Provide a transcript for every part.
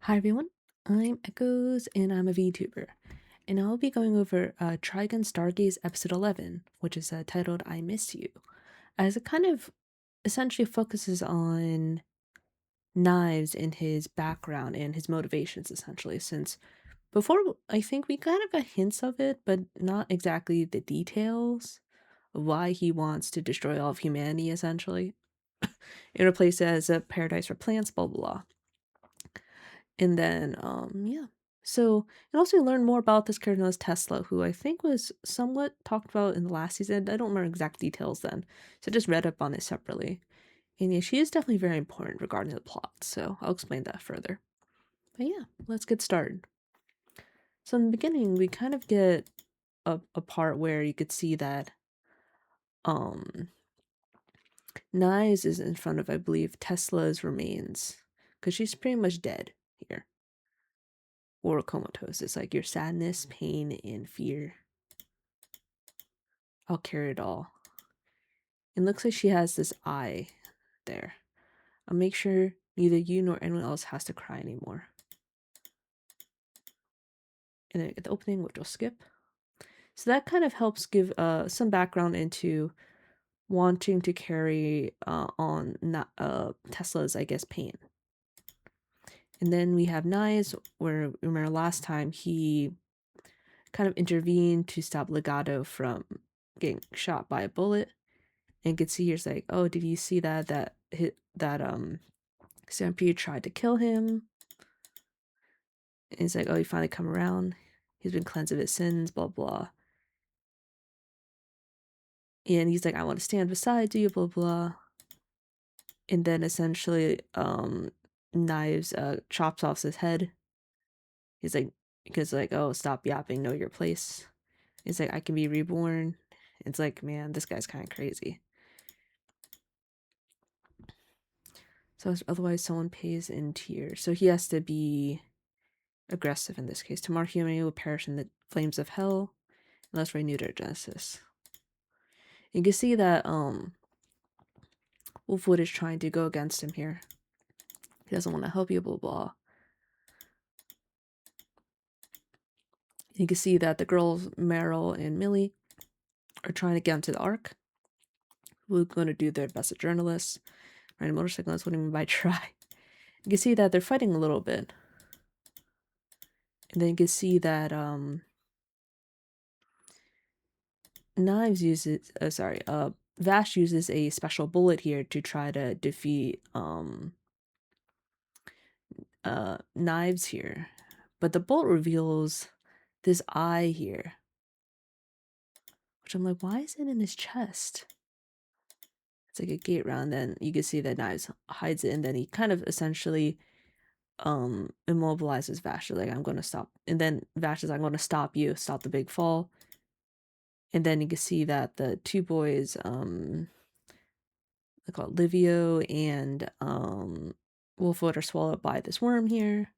Hi everyone, I'm Echoes and I'm a VTuber, and I'll be going over Trigun Stargaze episode 11, which is titled I Miss You, as it kind of essentially focuses on Knives and his background and his motivations essentially, since before I think we kind of got hints of it, but not exactly the details of why he wants to destroy all of humanity essentially, in a place as a paradise for plants, blah blah blah. And then, yeah. So, and also you learn more about this character known as Tesla, who I think was somewhat talked about in the last season. I don't remember exact details then, so I just read up on it separately. And yeah, she is definitely very important regarding the plot, so I'll explain that further. But yeah, let's get started. So in the beginning, we kind of get a part where you could see that um Nyes is in front of, I believe, Tesla's remains, because she's pretty much dead here. Or comatose. It's like your sadness, pain, and fear. I'll carry it all. It looks like she has this eye there. I'll make sure neither you nor anyone else has to cry anymore. And then at the opening, which we'll skip. So that kind of helps give some background into wanting to carry on Tesla's, I guess, pain. And then we have Knives, where remember last time he kind of intervened to stop Legato from getting shot by a bullet. And you can see here's like, oh, did you see that Stampede tried to kill him? And he's like, oh, he finally come around. He's been cleansed of his sins, blah blah. And he's like, I want to stand beside you, blah blah. And then essentially, Knives chops off his head. He's like, because like, oh, stop yapping, know your place. He's like, I can be reborn. It's like, man, this guy's kind of crazy. So otherwise, someone pays in tears. So he has to be aggressive in this case. Tomorrow humanity will perish in the flames of hell unless renewed their genesis. You can see that Wolfwood is trying to go against him here. He doesn't want to help you, blah blah. You can see that the girls, Meryl and Millie, are trying to get onto the Ark. We're going to do their best as journalists. Riding motorcyclists, what do you mean by try? You can see that they're fighting a little bit. And then you can see that Knives uses Vash uses a special bullet here to try to defeat Knives here. But the bullet reveals this eye here. Which I'm like, why is it in his chest? It's like a gate round, then you can see that Knives hides it, and then he kind of essentially immobilizes Vash. Like, I'm gonna stop. And then Vash is like, I'm gonna stop you, stop the big fall. And then you can see that the two boys, they call it Livio and Wolfwood, are swallowed by this worm here.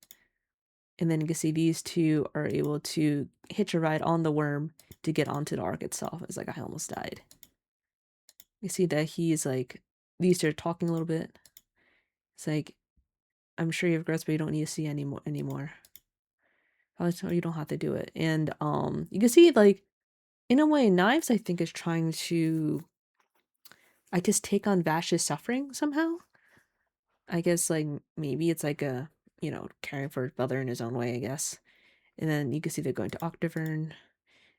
And then you can see these two are able to hitch a ride on the worm to get onto the Ark itself. It's like, I almost died. You see that he's like, these two are talking a little bit. It's like, I'm sure you have regrets, but you don't need to see anymore. You don't have to do it. And you can see, like, in a way, Knives, I think, is trying to, I guess, take on Vash's suffering somehow. I guess, like, maybe it's like a, caring for his brother in his own way, I guess. And then you can see they're going to Octavern.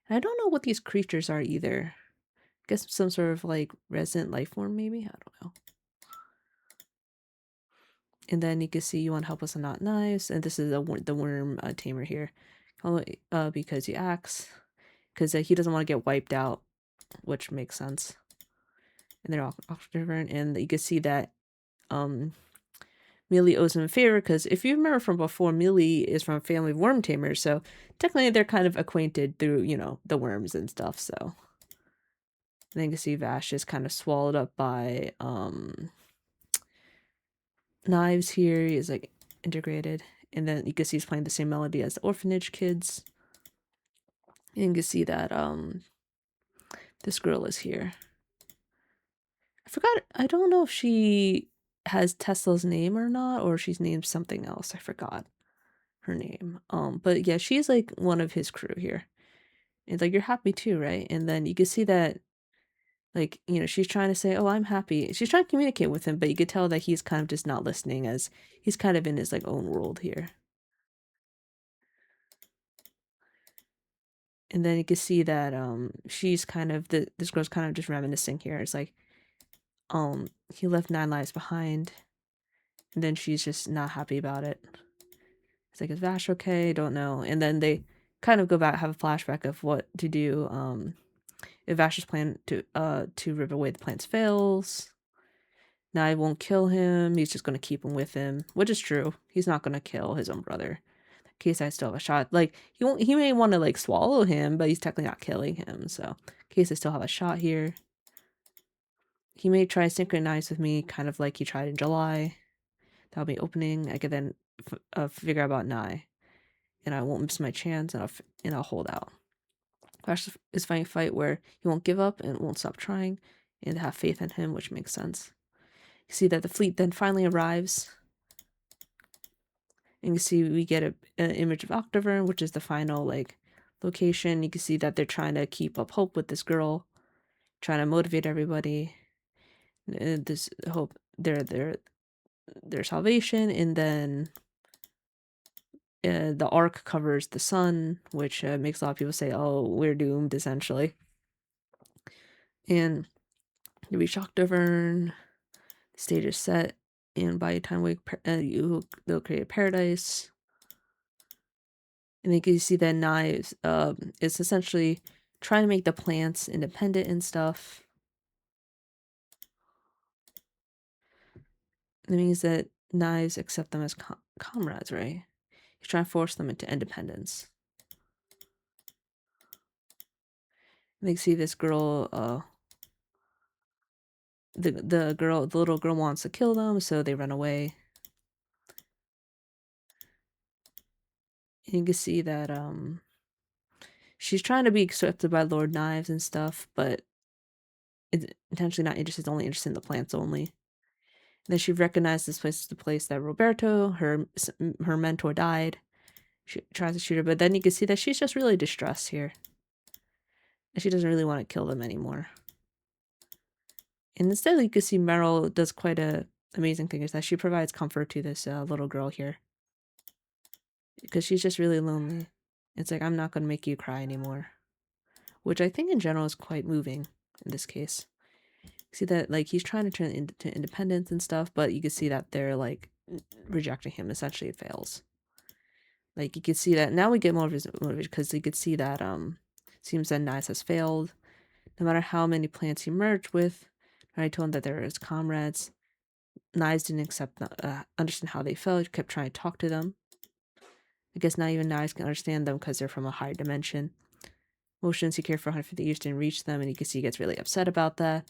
And I don't know what these creatures are either. I guess some sort of, like, resident life form, maybe? I don't know. And then you can see you want to help us on not knives. And this is the worm tamer here. Because he acts. Because he doesn't want to get wiped out, which makes sense. And they're all different. And you can see that Millie owes him a favor, because if you remember from before, Millie is from a family of worm tamers, so technically they're kind of acquainted through, the worms and stuff, so. And then you can see Vash is kind of swallowed up by Knives here. He's like integrated. And then you can see he's playing the same melody as the orphanage kids. And you can see that this girl is here. I forgot, I don't know if she has Tesla's name or not, or she's named something else. I forgot. her name. But yeah, she's like one of his crew here. And like, you're happy too, right? And then you can see that, like, she's trying to say, oh, I'm happy. She's trying to communicate with him, but you could tell that he's kind of just not listening, as he's kind of in his like own world here. And then you can see that she's kind of this girl's kind of just reminiscing here. It's like, he left 9 lives behind, and then she's just not happy about it. It's like, is Vash okay? Don't know. And then they kind of go back, have a flashback of what to do if Vash's plan to rip away the plants fails. Now he won't kill him. He's just gonna keep him with him, which is true. He's not gonna kill his own brother. In case I still have a shot. Like, he won't. He may want to like swallow him, but he's technically not killing him. So, in case I still have a shot here, he may try to synchronize with me, kind of like he tried in July. That'll be opening. I could then figure out about Nye, and I won't miss my chance, and I'll hold out. Vash is fighting a fight where he won't give up and won't stop trying, and have faith in him, which makes sense. You see that the fleet then finally arrives. And you can see we get an image of Octavern, which is the final like location. You can see that they're trying to keep up hope with this girl, trying to motivate everybody. This hope their salvation, and then the arc covers the sun, which makes a lot of people say, "Oh, we're doomed," essentially. And you reach Octavern, the stage is set, and by the time they'll create a paradise. And then you can see that Knives is essentially trying to make the plants independent and stuff. That means that Knives accept them as comrades, right? He's trying to force them into independence. And they see this girl, the little girl wants to kill them, so they run away. And you can see that she's trying to be accepted by Lord Knives and stuff, but it's intentionally not interested, only interested in the plants only. And then she recognized this place as the place that Roberto, her mentor, died. She tries to shoot her, but then you can see that she's just really distressed here. And she doesn't really want to kill them anymore. And instead, you can see Meryl does quite a amazing thing, is that she provides comfort to this little girl here. Because she's just really lonely. It's like, I'm not going to make you cry anymore. Which I think in general is quite moving in this case. See that, like, he's trying to turn into independence and stuff, but you can see that they're, like, rejecting him. Essentially, it fails. Like, you can see that, now we get more of his motivation, because you could see that, seems that Nice has failed. No matter how many plants he merged with, I told him that they were his comrades. Nice didn't understand how they felt. He kept trying to talk to them. I guess not even Nice can understand them because they're from a higher dimension. Motions he cared for 150 years didn't reach them, and you can see he gets really upset about that.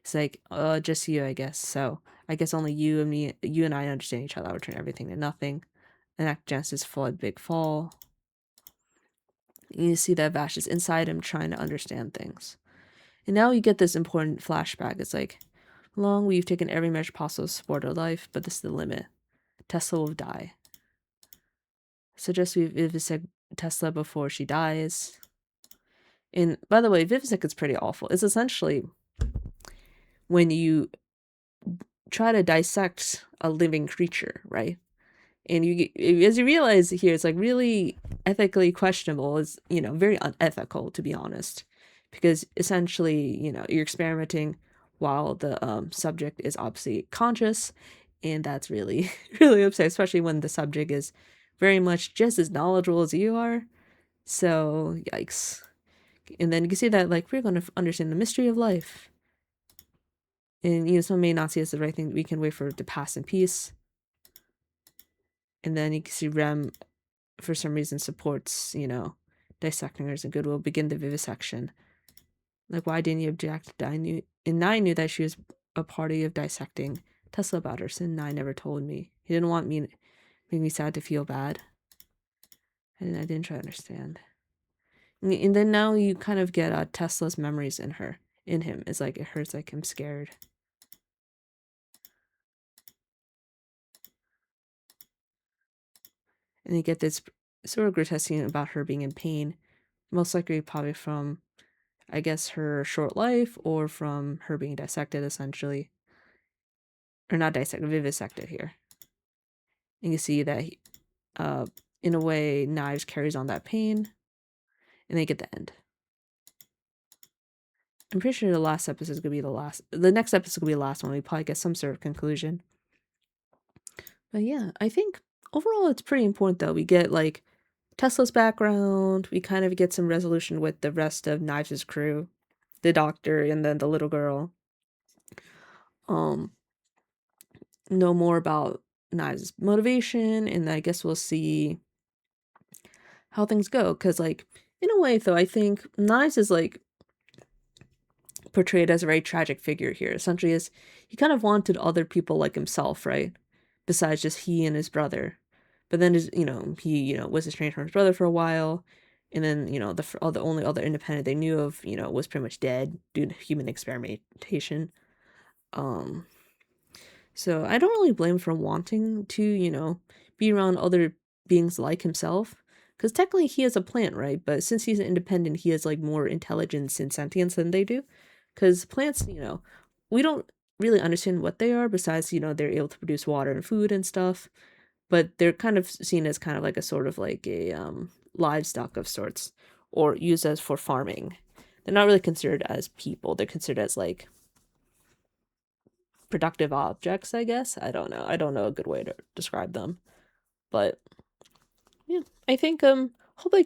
It's like, just you, I guess. So I guess only you and I understand each other. I'll return everything to nothing. And that Genesis flood big fall. You see that Vash is inside him trying to understand things. And now you get this important flashback. It's like, long we've taken every measure possible to support our life, but this is the limit. Tesla will die. Suggest we vivisect Tesla before she dies. And by the way, vivisect is pretty awful. It's essentially when you try to dissect a living creature, right? And you, as you realize here, it's like really ethically questionable. It's, very unethical, to be honest, because essentially, you're experimenting while the subject is obviously conscious, and that's really, really upsetting, especially when the subject is very much just as knowledgeable as you are. So, yikes. And then you can see that, like, we're going to understand the mystery of life. And, some may not see as the right thing. We can wait for it to pass in peace. And then you can see Rem, for some reason, supports, dissecting hers and goodwill. Begin the vivisection. Like, why didn't you object? And I knew that she was a party of dissecting Tesla about her sin. Nye never told me. He didn't want me to make me sad to feel bad. And I didn't try to understand. And then now you kind of get Tesla's memories in him. It's like, it hurts like I'm scared. And you get this sort of grotesque scene about her being in pain, most likely probably from, I guess, her short life or from her being dissected, essentially. Or not dissected, vivisected here. And you see that, uh, in a way, Knives carries on that pain, and they get the end. I'm pretty sure the last episode is gonna be the last. The next episode will be the last one. We probably get some sort of conclusion. But yeah, I think overall it's pretty important though. We get like Tesla's background. We kind of get some resolution with the rest of Knives' crew, the doctor, and then the little girl. Know more about Knives' motivation, and I guess we'll see how things go. Cause like in a way though, I think Knives is like portrayed as a very tragic figure here. Essentially, as he kind of wanted other people like himself, right? Besides just he and his brother. But then he was estranged from his brother for a while, and then the only other independent they knew of was pretty much dead due to human experimentation. Um, so I don't really blame him for wanting to be around other beings like himself. Because technically he is a plant, right? But since he's an independent, he has like more intelligence and sentience than they do. Because plants, we don't really understand what they are besides, they're able to produce water and food and stuff. But they're kind of seen as kind of like a sort of like a livestock of sorts, or used as for farming. They're not really considered as people. They're considered as like productive objects, I guess. I don't know. I don't know a good way to describe them. But yeah, I think hopefully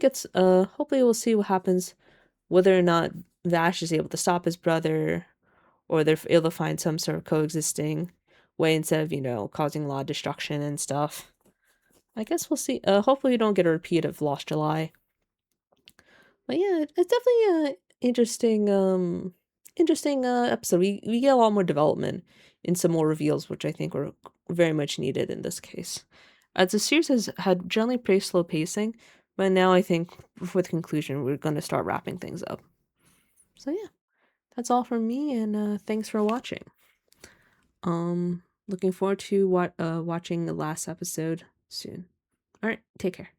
we'll see what happens, whether or not Vash is able to stop his brother, or they're able to find some sort of coexisting way instead of, causing a lot of destruction and stuff. I guess we'll see. Hopefully we don't get a repeat of Lost July. But yeah, it's definitely a interesting episode. We get a lot more development and some more reveals, which I think were very much needed in this case. As the series has had generally pretty slow pacing, but now I think with conclusion we're gonna start wrapping things up. So yeah, that's all from me, and thanks for watching. Looking forward to watching the last episode soon. All right, take care.